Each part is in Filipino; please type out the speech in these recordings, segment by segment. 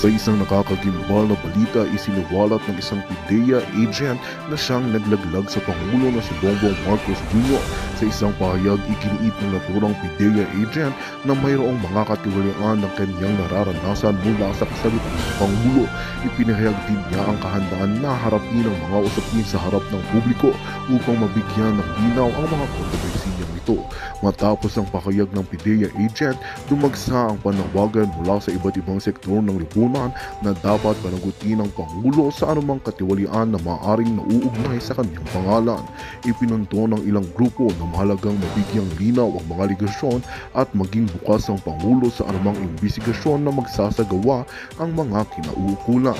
Sa isang nakakagimbal na balita, isiniwalat ng isang PIDEA agent na siyang naglaglag sa Pangulo na si Bongbong Marcos Jr. Sa isang pahayag, ikiniit ng naturang PIDEA agent na mayroong mga katiwalian ng kanyang nararanasan mula sa kasalukuyang Pangulo. Ipinahayag din niya ang kahandaan na harapin ang mga usapin sa harap ng publiko upang mabigyan ng linaw ang mga kontrobersiyang ito. Matapos ang pahayag ng PIDEA agent, dumagsa ang panawagan mula sa iba't ibang sektor ng lipunan na dapat panagutin ng Pangulo sa anumang katiwalian na maaaring nauugnay sa kanyang pangalan. Ipinunto ng ilang grupo na mahalagang mabigyang linaw ang mga aligasyon at maging bukas ang Pangulo sa anumang imbestigasyon na magsasagawa ang mga kinauukulan.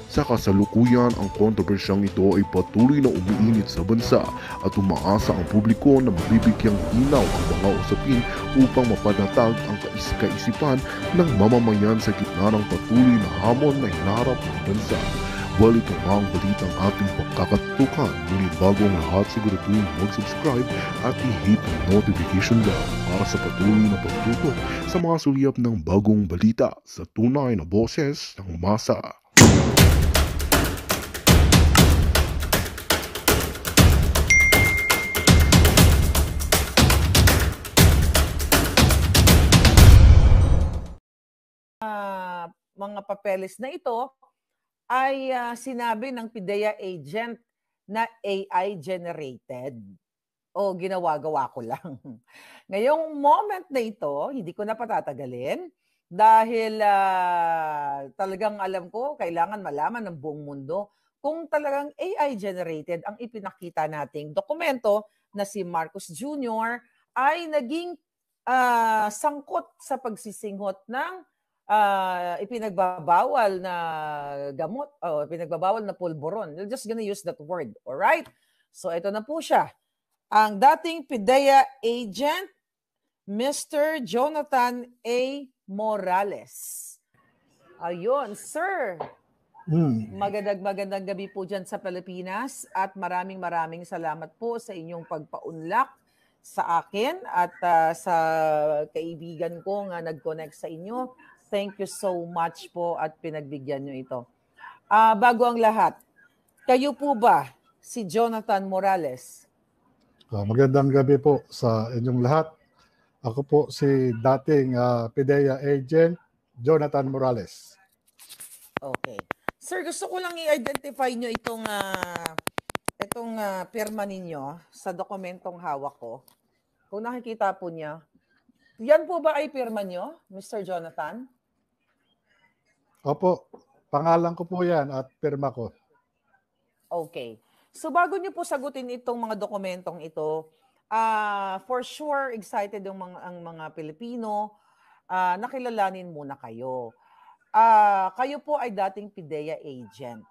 Sa kasalukuyan, ang kontrobersyang ito ay patuloy na umiinit sa bansa at umaasa ang publiko na mabibigyang linaw ang mga usapin upang mapanatag ang kaisipan ng mamamayan sa gitna ng patuloy na hamon na hinaharap ng bansa. Well, ito nga ang balitang ating pagkakatukan. Ngunit bago ang lahat, siguraduhin mag-subscribe at i-hit ang notification bell para sa patuloy na pagtutok sa mga sulyap ng bagong balita sa tunay na boses ng masa. Mga papeles na ito ay sinabi ng PIDEA agent na AI generated o ginawa-gawa ko lang. Ngayong moment na ito, hindi ko na patatagalin dahil talagang alam ko kailangan malaman ng buong mundo kung talagang AI generated ang ipinakita nating dokumento na si Marcos Jr. ay naging sangkot sa pagsisinghot ng ipinagbabawal na gamot o ipinagbabawal na pulburon. We're just gonna use that word. Alright? So ito na po siya. Ang dating PIDEA agent, Mr. Jonathan A. Morales. Ayun, sir. Magandang gabi po dyan sa Pilipinas at maraming salamat po sa inyong pagpaunlak sa akin at sa kaibigan ko nga nag-connect sa inyo. Thank you so much po at pinagbigyan nyo ito. Bago ang lahat, kayo po ba si Jonathan Morales? Magandang gabi po sa inyong lahat. Ako po si dating PIDEA agent Jonathan Morales. Okay. Sir, gusto ko lang i-identify nyo itong pirma ninyo sa dokumentong hawak ko. Kung nakikita po niya, yan po ba ay pirma nyo, Mr. Jonathan? Opo, pangalan ko po yan at pirma ko. Okay. So bago nyo po sagutin itong mga dokumentong ito, for sure excited ang mga Pilipino, nakilalanin muna kayo. Kayo po ay dating PIDEA agent.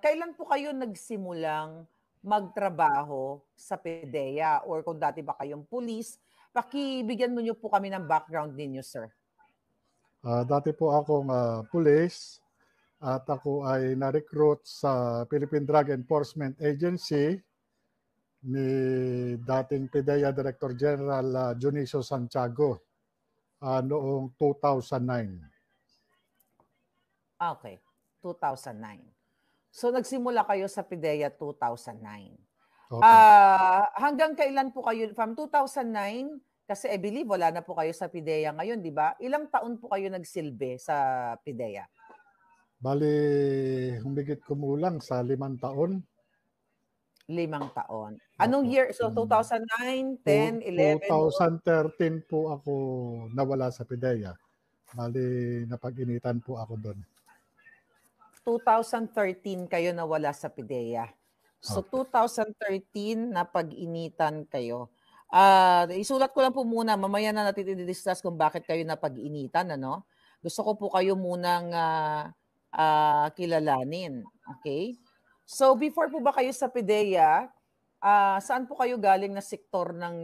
Kailan po kayo nagsimulang magtrabaho sa PIDEA or kung dati ba kayong pulis? Pakibigyan mo niyo po kami ng background ninyo, sir. Dati po akong pulis at ako ay na-recruit sa Philippine Drug Enforcement Agency ni dating PIDEA Director General Junicio Santiago noong 2009. Okay, 2009. So nagsimula kayo sa PIDEA 2009. Okay. Hanggang kailan po kayo, from 2009, kasi I believe wala na po kayo sa PIDEA ngayon, di ba? Ilang taon po kayo nagsilbi sa PIDEA? Bali, humigit kumulang sa 5 taon. 5 taon. Anong year? So 2009, 10, 11? 2013 po ako nawala sa PIDEA. Bali, napag-initan po ako doon. 2013 kayo nawala sa PIDEA. So 2013 napag-initan kayo. Isulat ko lang po muna, mamaya na natin i-discuss kung bakit kayo napag-initan, ano? Gusto ko po kayo munang kilalanin. Okay? So before po ba kayo sa PIDEA, saan po kayo galing na sektor ng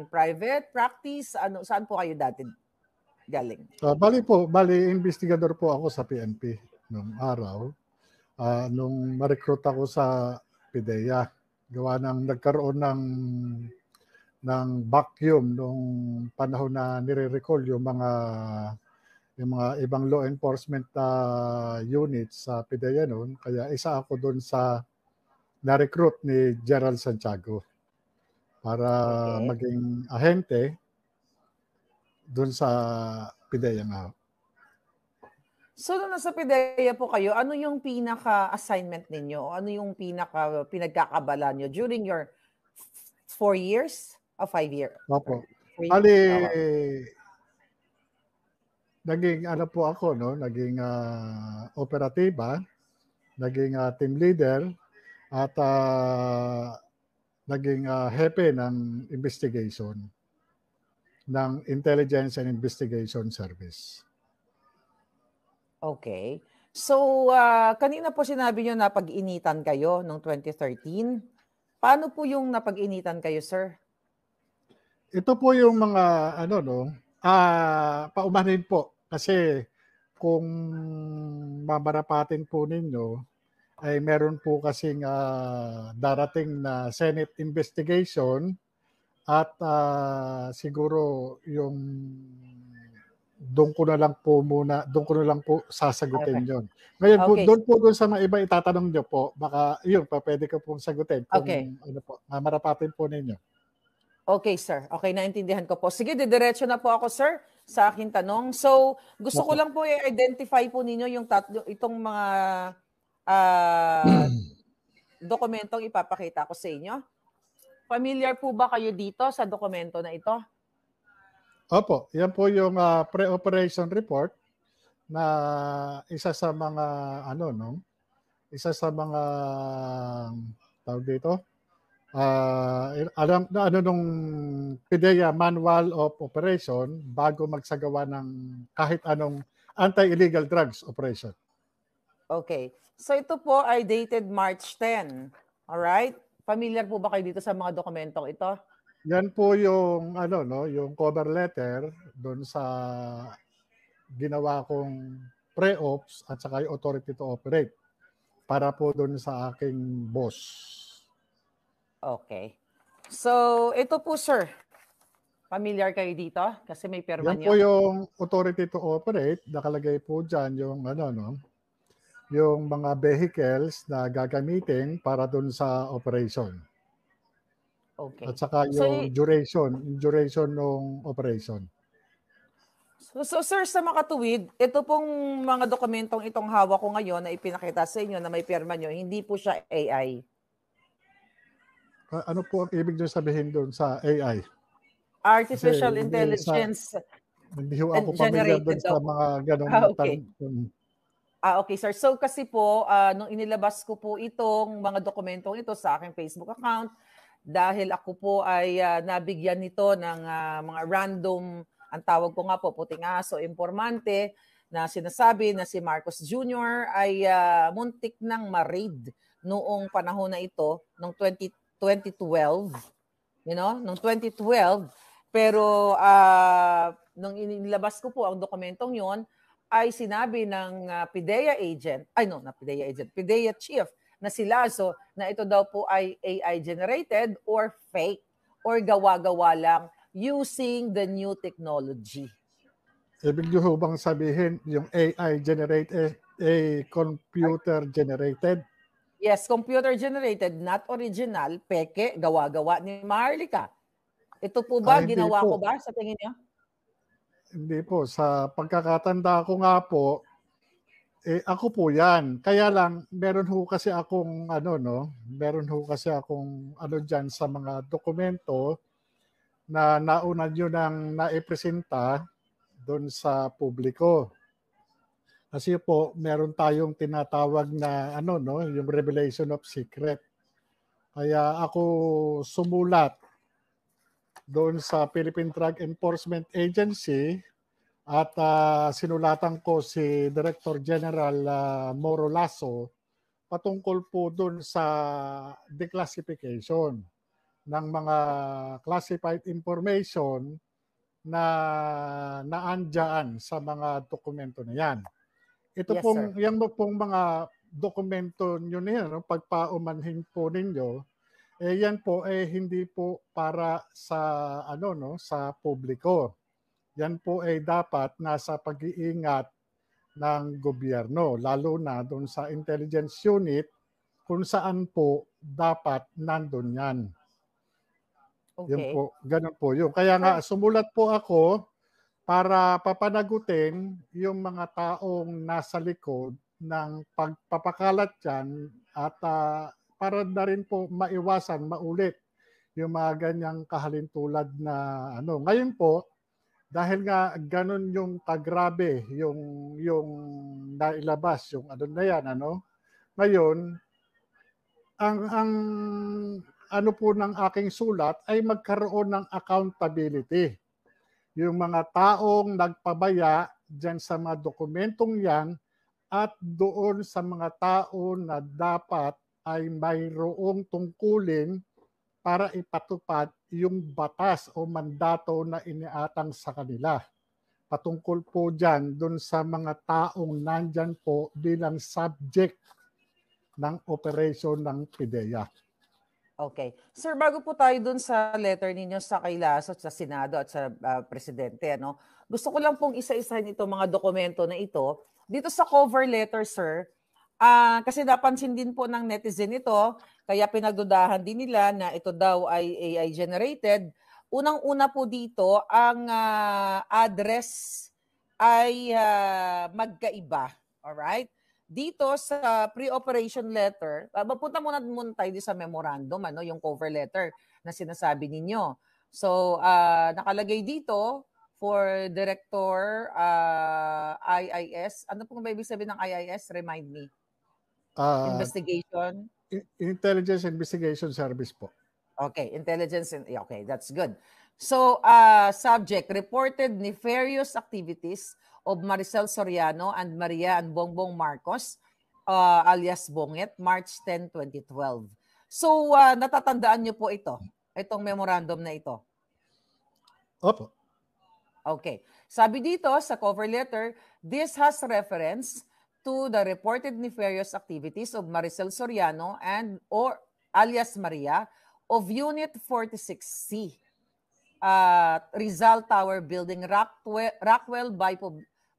private practice? Saan po kayo dati galing? Bali investigador po ako sa PNP nung araw. Nung ma-recruit ako sa PIDEA, gawa ng nagkaroon ng ng vacuum nung panahon na nire-recall yung mga ibang law enforcement units sa PIDEA noon. Kaya isa ako doon sa na-recruit ni Gerald Santiago para Okay. maging ahente doon sa PIDEA nga. So, nung nasa PIDEA po kayo, ano yung pinaka-assignment ninyo? O ano yung pinagkakabalan nyo during your 4 years? O 5 years? Opo. 4 years? Ali, Okay. naging ano po ako, no? Naging operatiba, naging team leader, at naging hepe ng investigation ng Intelligence and Investigation Service. Okay. So, kanina po sinabi nyo na pag-initan kayo noong 2013. Paano po yung napag-initan kayo, sir? Ito po yung mga paumanhin po kasi kung mamarapatin po ninyo ay meron po kasing darating na Senate investigation at siguro yung doon ko na lang po sasagutin Okay. yon. Ngayon po, Okay. doon sa mga iba itatanong nyo po, baka yun pa pwede ko pong sagutin kung Okay. mamarapatin po ninyo. Okay, sir. Okay, naintindihan ko po. Sige, didiretso na po ako, sir, sa aking tanong. So, gusto ko Opo. lang po i-identify po ninyo yung itong mga dokumentong ipapakita ko sa inyo. Familiar po ba kayo dito sa dokumento na ito? Opo, yan po yung pre-operation report na isa sa mga tawag dito, alam na nung PIDEA Manual of Operation bago magsagawa ng kahit anong anti-illegal drugs operation. Okay. So ito po ay dated March 10. Alright? Familiar po ba kayo dito sa mga dokumentong ito? Yan po yung yung cover letter doon sa ginawa kong pre-ops at saka yung authority to operate para po doon sa aking boss. Okay. So, ito po, sir. Familiar kayo dito? Kasi may pirma Yan nyo. po yung authority to operate. Nakalagay po dyan yung yung mga vehicles na gagamitin para doon sa operation. Okay. At saka yung duration ng operation. So, sir, sa makatuwid, ito pong mga dokumentong itong hawak ko ngayon na ipinakita sa inyo na may pirma nyo, hindi po siya AI. Ano po ang ibig nyo sabihin doon sa AI? Artificial Kasi Intelligence hindi ho ako familiar doon sa mga ganong okay. Okay, sir. So kasi po, nung inilabas ko po itong mga dokumentong ito sa aking Facebook account, dahil ako po ay nabigyan nito ng mga random, ang tawag ko nga po, puting aso, informante, na sinasabi na si Marcos Jr. ay muntik nang ma-raid noong panahon na ito, noong 2012, noong 2012. Pero nung inilabas ko po ang dokumentong yon, ay sinabi ng PIDEA agent, PIDEA chief na si Lazo na ito daw po ay AI generated or fake or gawa-gawa lang using the new technology. Ibig nyo bang sabihin yung AI generated, computer generated? Yes, computer generated, not original, peke, gawa-gawa ni Maharlika. Ito po ba, ginawa ko ba sa tingin niyo? Hindi po. Sa pagkakatanda ko nga po, ako po yan. Kaya lang, meron ho kasi akong dyan sa mga dokumento na nauna nyo nang naipresenta doon sa publiko. Kasi po, meron tayong tinatawag na yung revelation of secret. Kaya ako sumulat doon sa Philippine Drug Enforcement Agency at sinulatan ko si Director General Moro Lasso patungkol po doon sa declassification ng mga classified information na naandyan sa mga dokumento na yan. Ito Yes, pong, sir. yan pong mga dokumento nyo na yan, pagpaumanhin po ninyo, yan po hindi po para sa sa publiko. Yan po dapat nasa pag-iingat ng gobyerno, lalo na doon sa intelligence unit kung saan po dapat nandun yan. Yun Okay. po, ganun po yun. Kaya nga sumulat po ako para papanagutin yung mga taong nasa likod ng pagpapakalat yan at para na rin po maiwasan, maulit yung mga ganyang kahalintulad na Ngayon po, dahil nga ganun yung kagrabe yung nailabas, yung na yan, Ngayon, ang po ng aking sulat ay magkaroon ng accountability. Yung mga taong nagpabaya dyan sa mga dokumentong yan at doon sa mga tao na dapat ay mayroong tungkulin para ipatupad yung batas o mandato na iniatang sa kanila. Patungkol po dyan doon sa mga taong nandyan po bilang subject ng operasyon ng PIDEA. Okay. Sir, bago po tayo dun sa letter ninyo sa Kailasot, sa Senado at sa Presidente, gusto ko lang pong isa-isahin itong mga dokumento na ito. Dito sa cover letter, sir, kasi napansin din po ng netizen ito, kaya pinagdudahan din nila na ito daw ay AI generated. Unang-una po dito, ang address ay magkaiba. Alright? Dito sa pre-operation letter, mapunta muna tayo sa memorandum, yung cover letter na sinasabi ninyo. So, nakalagay dito for Director IIS. Ano pong ba ibig sabihin ng IIS? Remind me. Investigation? Intelligence Investigation Service po. Okay, intelligence. Okay, that's good. So, subject, reported nefarious activities of Maricel Soriano and Maria and Bongbong Marcos, alias Bonget, March 10, 2012. So, natatandaan niyo po itong memorandum na ito? Opo. Okay. Sabi dito sa cover letter, this has reference to the reported nefarious activities of Maricel Soriano and or alias Maria of Unit 46C, Rizal Tower Building, Rockwell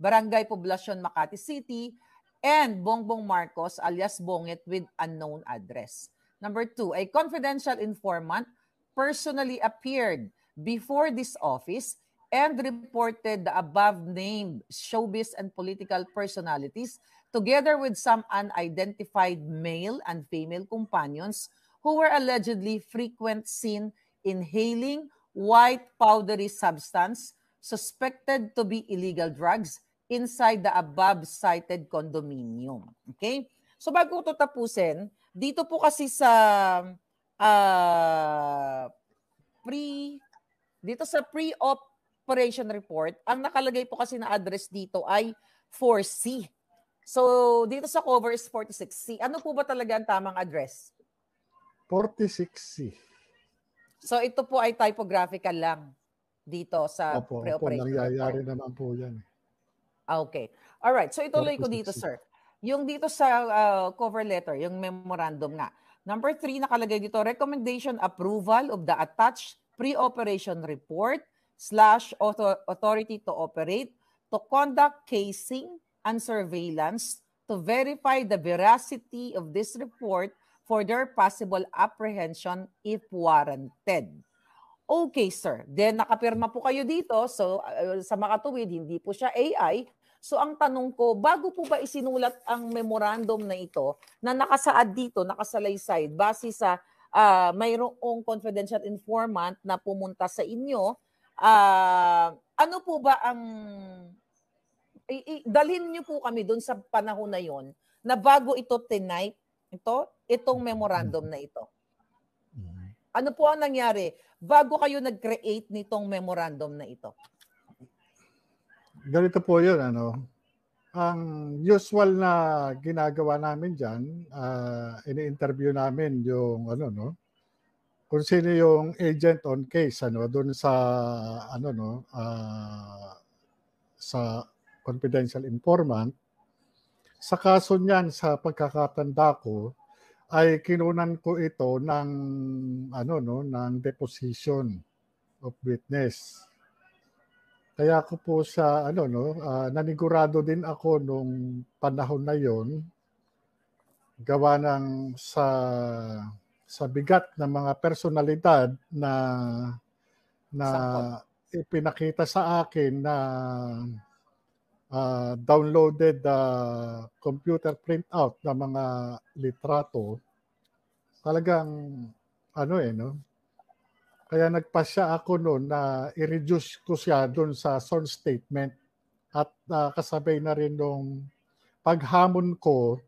Barangay Poblacion, Makati City, and Bongbong Marcos alias Bonget with unknown address. Number 2, a confidential informant personally appeared before this office and reported the above-named showbiz and political personalities together with some unidentified male and female companions who were allegedly frequent seen inhaling white powdery substance suspected to be illegal drugs inside the above-cited condominium. Okay? So bago ko tapusin, dito po kasi sa pre-operation report, ang nakalagay po kasi na address dito ay 4C. So dito sa cover is 46C. Ano po ba talaga ang tamang address? 46C. So ito po ay typographical lang dito sa pre-operation report. Nangyayari naman po yan. Okay. Alright. So ituloy ko dito, sir. Yung dito sa cover letter, yung memorandum nga. Number 3, nakalagay dito, recommendation approval of the attached pre-operation report / authority to operate, to conduct casing and surveillance, to verify the veracity of this report for their possible apprehension if warranted. Okay, sir. Then nakapirma po kayo dito. So sa makatuwid, hindi po siya AI. So ang tanong ko, bago po ba isinulat ang memorandum na ito na nakasaad dito, nakasalaysay, base sa mayroong confidential informant na pumunta sa inyo, ano po ba ang dalhin niyo po kami doon sa panahon na yon na bago ito tinipe, itong memorandum na ito. Ano po ang nangyari bago kayo nag-create nitong memorandum na ito? Ganito po yun, ang usual na ginagawa namin dyan, ini-interview namin yung kung sino yung agent on case doon sa sa confidential informant. Sa kaso niyan, sa pagkakatanda ko, ay kinunan ko ito ng ng deposition of witness. Kaya ko po sa nanigurado din ako nung panahon na yon, gawa ng sa bigat ng mga personalidad na Sangkot. ipinakita sa akin na downloaded computer printout ng mga litrato. Talagang kaya nagpasya ako noon na i-reduce ko siya doon sa sworn statement at kasabay na rin nung paghamon ko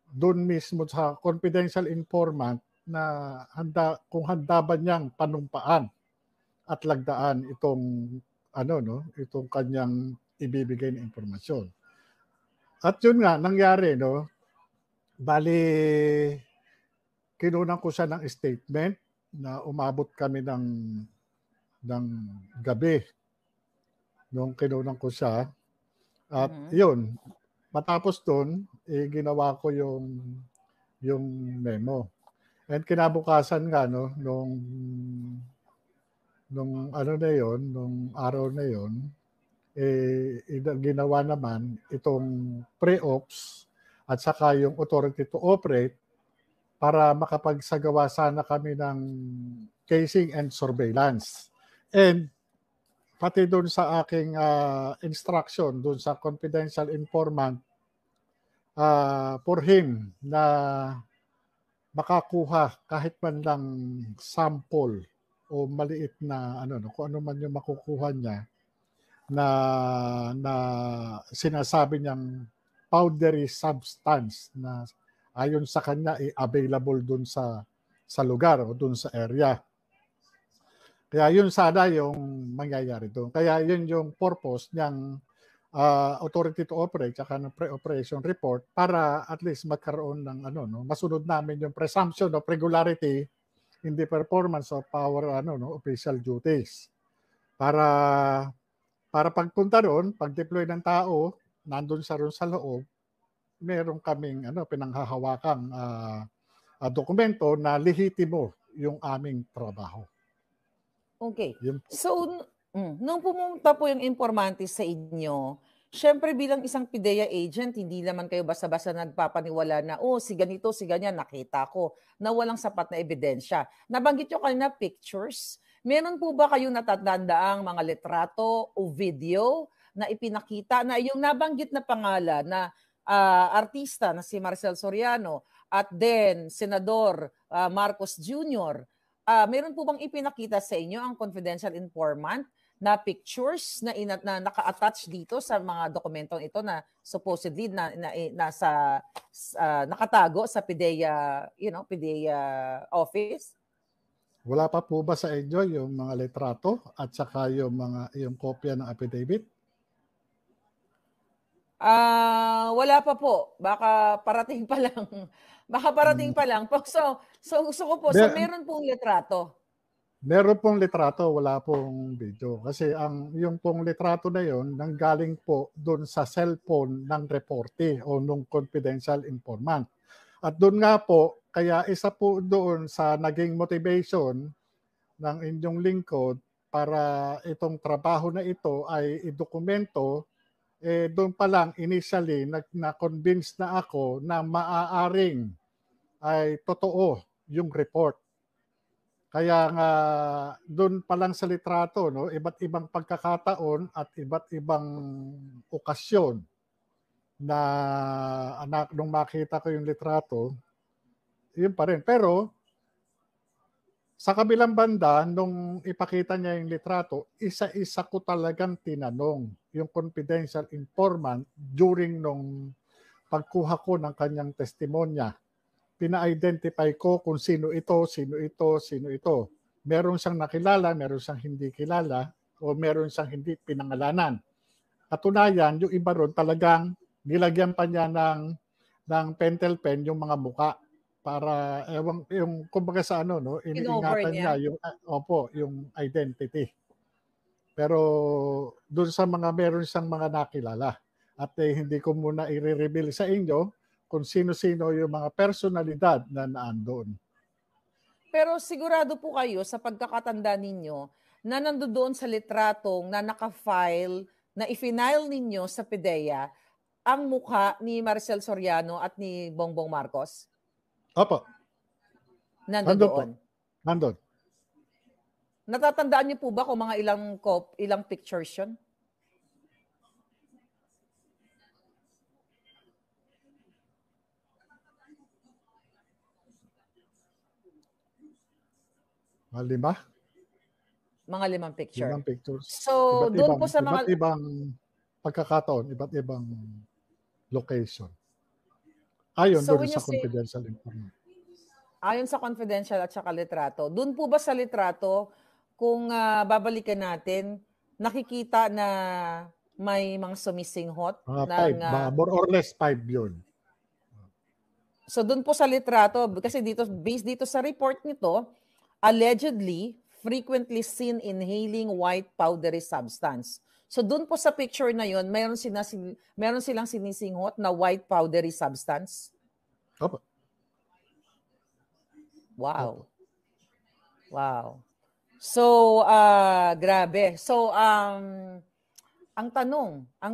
doon mismo sa confidential informant na kung handa ba niyang panumpaan at lagdaan itong kanyang ibibigay na impormasyon. At yun nga nangyari, bali kinunan ko siya ng statement na umabot kami ng gabi nung kinunan ko siya. At yun, matapos doon, ginawa ko yung memo. And kinabukasan nga, nung araw na yon, ginawa naman itong pre-ops at saka yung authority to operate para makapagsagawa sana kami ng casing and surveillance. And pati doon sa aking instruction, doon sa confidential informant, for him na makakuha kahit man lang sample o maliit na kung ano man yung makukuha niya na sinasabi niyang powdery substance na ayon sa kanya available dun sa lugar o dun sa area. Kaya yun sana yung mangyayari doon. Kaya yun yung purpose niyang authority to operate tsaka ng pre-operation report para at least magkaroon ng masunod namin yung presumption of regularity in the performance of our official duties. Para pagpunta doon, pag-deploy ng tao, nandun sa loob, meron kaming pinanghahawakang dokumento na lehitimo yung aming trabaho. Okay. So, nung pumunta po yung informante sa inyo, syempre bilang isang PIDEA agent, hindi naman kayo basta-basta nagpapaniwala na, si ganito, si ganyan, nakita ko, na walang sapat na ebidensya. Nabanggit nyo kanina pictures. Meron po ba kayong natatandaang mga litrato o video na ipinakita na yung nabanggit na pangalan na artista na si Maricel Soriano at then Senador Marcos Jr., meron po bang ipinakita sa inyo ang confidential informant na pictures na naka-attach dito sa mga dokumentong ito na supposedly nasa nakatago sa PIDEA, PIDEA office? Wala pa po ba sa inyo yung mga litrato at saka yung kopya ng affidavit? Wala pa po. Baka parating pa lang. So gusto ko po, meron pong litrato. Meron pong litrato, wala pong video. Kasi yung pong litrato na yon nanggaling po doon sa cellphone ng reportee o nung confidential informant. At doon nga po, kaya isa po doon sa naging motivation ng inyong lingkod para itong trabaho na ito ay idokumento, doon pa lang initially na-convince na ako na maaaring ay totoo yung report. Kaya nga doon pa lang sa litrato, iba't ibang pagkakataon at iba't ibang okasyon na nung makita ko yung litrato, yun pa rin. Pero sa kabilang banda, nung ipakita niya yung litrato, isa-isa ko talagang tinanong yung confidential informant during nung pagkuha ko ng kanyang testimonya. Pina-identify ko kung sino ito. Meron siyang nakilala, meron siyang hindi kilala, o meron siyang hindi pinangalanan. Katunayan, yung iba ron talagang nilagyan pa niya ng pentel pen yung mga muka para yung kumbaga sa iniingatan niya yung identity. Pero doon sa mga meron siyang mga nakilala at hindi ko muna i-reveal sa inyo kung sino-sino yung mga personalidad na naandoon. Pero sigurado po kayo sa pagkakatanda ninyo na nandoon sa litratong na naka-file, na i-file ninyo sa PIDEA ang mukha ni Maricel Soriano at ni Bongbong Marcos? Opo, nandun po. Nandoon. Nandun. Natatandaan niyo po ba kung mga ilang pictures yun? Lima? Mga 5 picture. Limang pictures. So, doon po sa Iba't mga... ibang pagkakataon, iba't ibang location. Ayon So, doon when you sa say- confidential information. Ayon sa confidential at saka litrato, doon po ba sa litrato, kung babalikan natin, nakikita na may mga sumisinghot? Five, more or less 5 yun. So doon po sa litrato, kasi dito, based dito sa report nito, allegedly, frequently seen inhaling white powdery substance. So doon po sa picture na yun, meron silang sinisinghot na white powdery substance? Opo. Wow. Wow. So, grabe. So, ang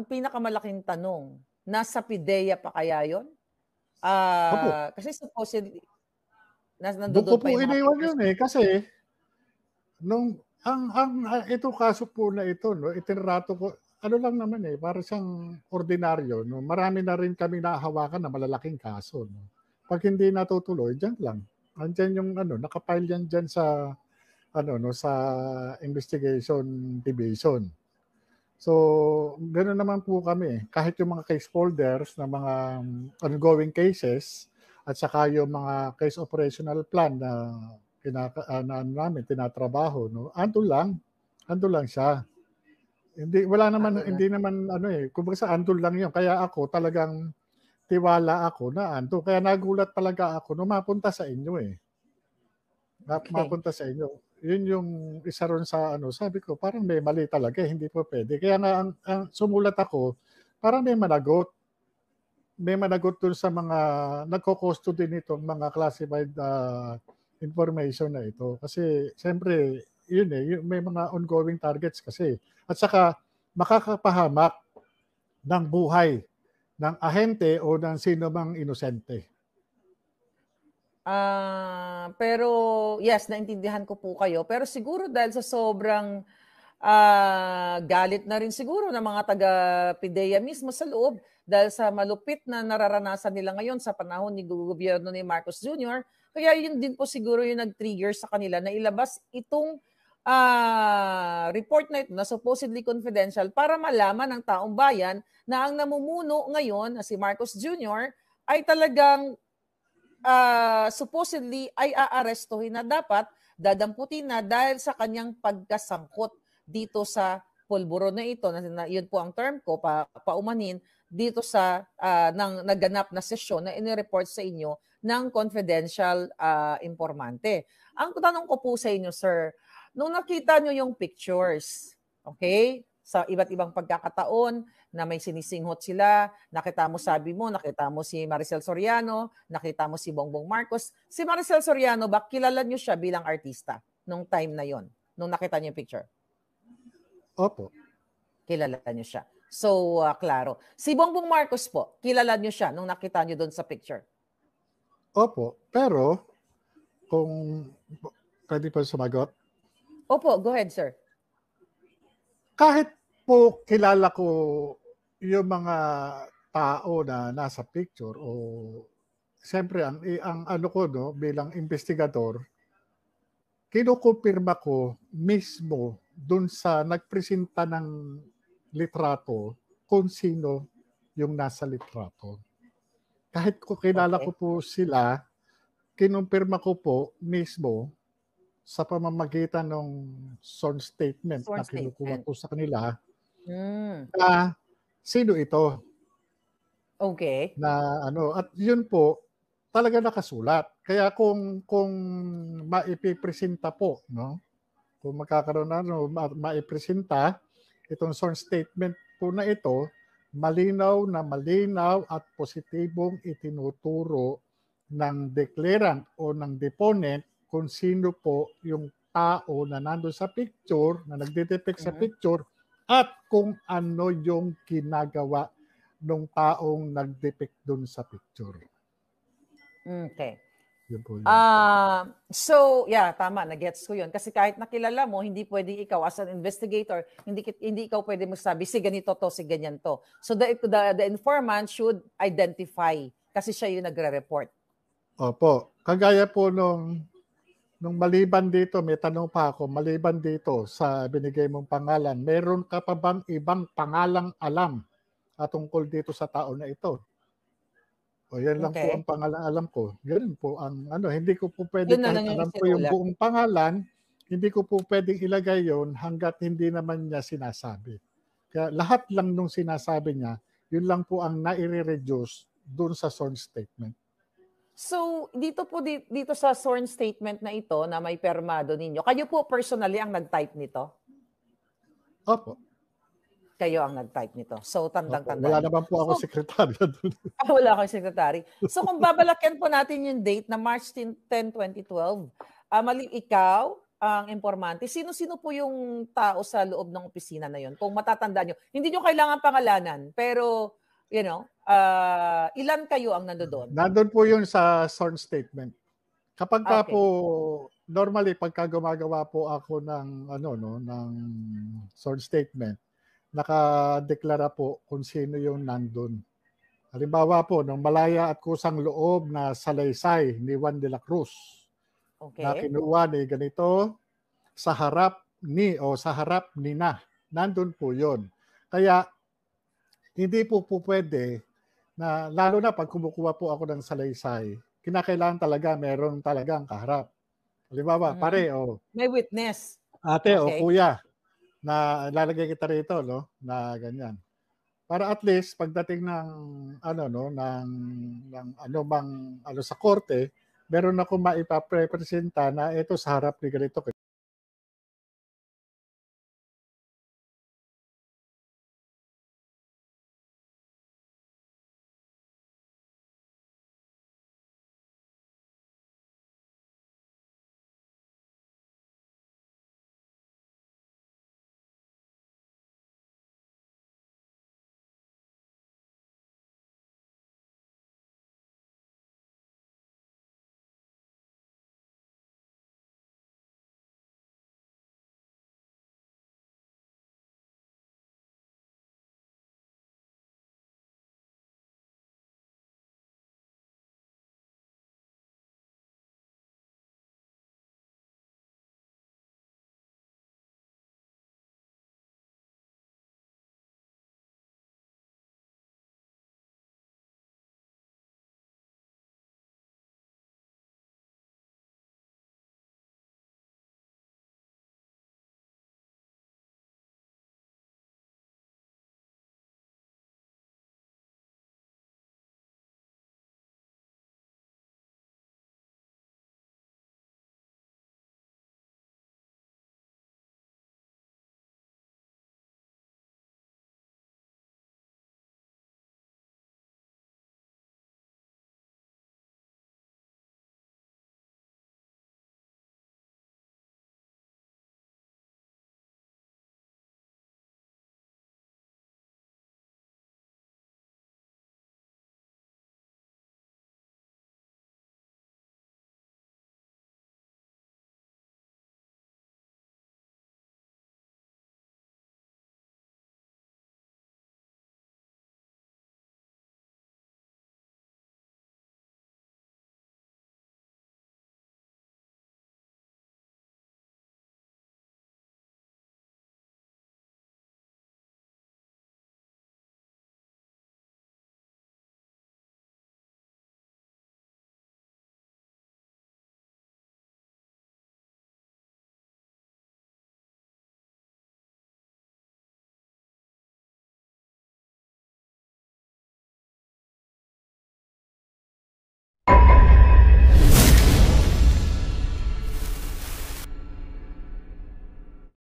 pinakamalaking tanong, nasa PIDEA pa kaya yun? Kasi supposedly, Doon ko nandoon pa po yung mga iniwan pictures. yun kasi ito kaso po na ito, no, itinrato ko, ano lang naman para siyang ordinaryo, no. Marami na rin kami nahawakan na malalaking kaso, no. Pag hindi natutuloy, diyan lang. Andiyan yung nakapile yan diyan sa sa investigation division. So, ganoon naman po kami. Kahit yung mga case holders na mga ongoing cases at saka yung mga case operational plan na namin tinatrabaho, no. Andun lang siya. Hindi naman kumbaga andun lang 'yon. Kaya ako talagang tiwala ako na ando. Kaya nagulat talaga ako nung mapunta sa inyo Mapunta sa inyo. Yun yung isa ron sa sabi ko parang may mali talaga, hindi po pwede. Kaya nga ang sumulat ako, parang may managot. May managot dun sa mga nagko-custody nitong mga classified information na ito. Kasi siyempre, yun may mga ongoing targets kasi. At saka makakapahamak ng buhay ng ahente o ng sino mang inosente. Pero yes, naintindihan ko po kayo. Pero siguro dahil sa sobrang galit na rin siguro ng mga taga-PIDEA mismo sa loob dahil sa malupit na nararanasan nila ngayon sa panahon ni gobyerno ni Marcos Jr., kaya yun din po siguro yung nag-trigger sa kanila na ilabas itong report na ito na supposedly confidential para malaman ng taong bayan na ang namumuno ngayon na si Marcos Jr. ay talagang supposedly ay aarestuhin na dapat dadamputin na dahil sa kanyang pagkasangkot dito sa pulburo na ito, na yun po ang term ko, paumanin, dito sa naganap na sesyon na inireport sa inyo ng confidential informante. Ang tanong ko po sa inyo, sir, nung nakita nyo yung pictures, okay, sa iba't ibang pagkakataon na may sinisinghot sila, nakita mo si Maricel Soriano, nakita mo si Bongbong Marcos. Si Maricel Soriano, ba kilala nyo siya bilang artista nung time na yon, nung nakita nyo yung picture? Opo. Kilala nyo siya. So, klaro. Si Bongbong Marcos po, kilala nyo siya nung nakita nyo doon sa picture? Opo. Pero, kung pwede pa sumagot? Opo, go ahead, sir. Kahit po kilala ko yung mga tao na nasa picture o siyempre ang ano ko bilang investigador, kinukumpirma ko mismo dun sa nagpresenta ng litrato kung sino yung nasa litrato. Kahit ko kilala ko po sila, kinumpirma ko po mismo sa pamamagitan ng sworn statement na kinukuha ko sa kanila na sino ito. Okay. Na at yun po talaga nakasulat. Kaya kung maipipresenta po, kung magkakaroon maipresenta itong sworn statement po na ito, malinaw at positibong itinuturo ng declarant o ng deponent kung sino po yung tao na nandun sa picture, na nagde-depict sa picture, at kung ano yung ginagawa ng taong nag-depict dun sa picture. Okay. Yun po yun. So, yeah, tama, nagets ko yun. Kasi kahit nakilala mo, hindi pwedeng ikaw as an investigator, hindi ikaw pwede magsabi, si ganito to, si ganyan to. So, the informant should identify kasi siya yung nagre-report. Opo. Kagaya po nung maliban dito, may tanong pa ako, maliban dito sa binigay mong pangalan, meron ka pa bang ibang pangalang alam tungkol dito sa tao na ito? O yan lang po ang pangalan alam ko. Ganun po ang hindi ko po pwede kahit alam ko yung buong pangalan, hindi ko po pwedeng ilagay yon hanggat hindi naman niya sinasabi. Kaya lahat lang nung sinasabi niya, yun lang po ang nai-reduce doon sa sworn statement. So, dito sa sworn statement na ito na may permado ninyo, kayo po personally ang nag-type nito? Opo. Kayo ang nag-type nito. So, tandang-tandaan. Wala naman po ako sekretarya doon. Wala akong sekretary. So, kung babalakan po natin yung date na March 10, 2012, ikaw ang informante. Sino-sino po yung tao sa loob ng opisina na yun? Kung matatandaan nyo. Hindi nyo kailangan pangalanan, pero, ilan kayo ang nandoon? Nandun po yun sa sworn statement. Kapag ka po, normally, pagka gumagawa po ako ng, ng sworn statement, nakadeklara po kung sino yung nandun. Halimbawa po, ng malaya at kusang loob na salaysay ni Juan de la Cruz. Na kinuha ni ganito sa harap ni na. Nandun po yun. Kaya, hindi po pwede na, lalo na pag kumukuha po ako ng salaysay, kinakailangan talaga meron talagang kaharap. Halimbawa, pare, may witness. Ate o kuya, na lalagay kita rito, na ganyan. Para at least pagdating ng sa korte, meron ako maipapresenta na ito sa harap ni ganito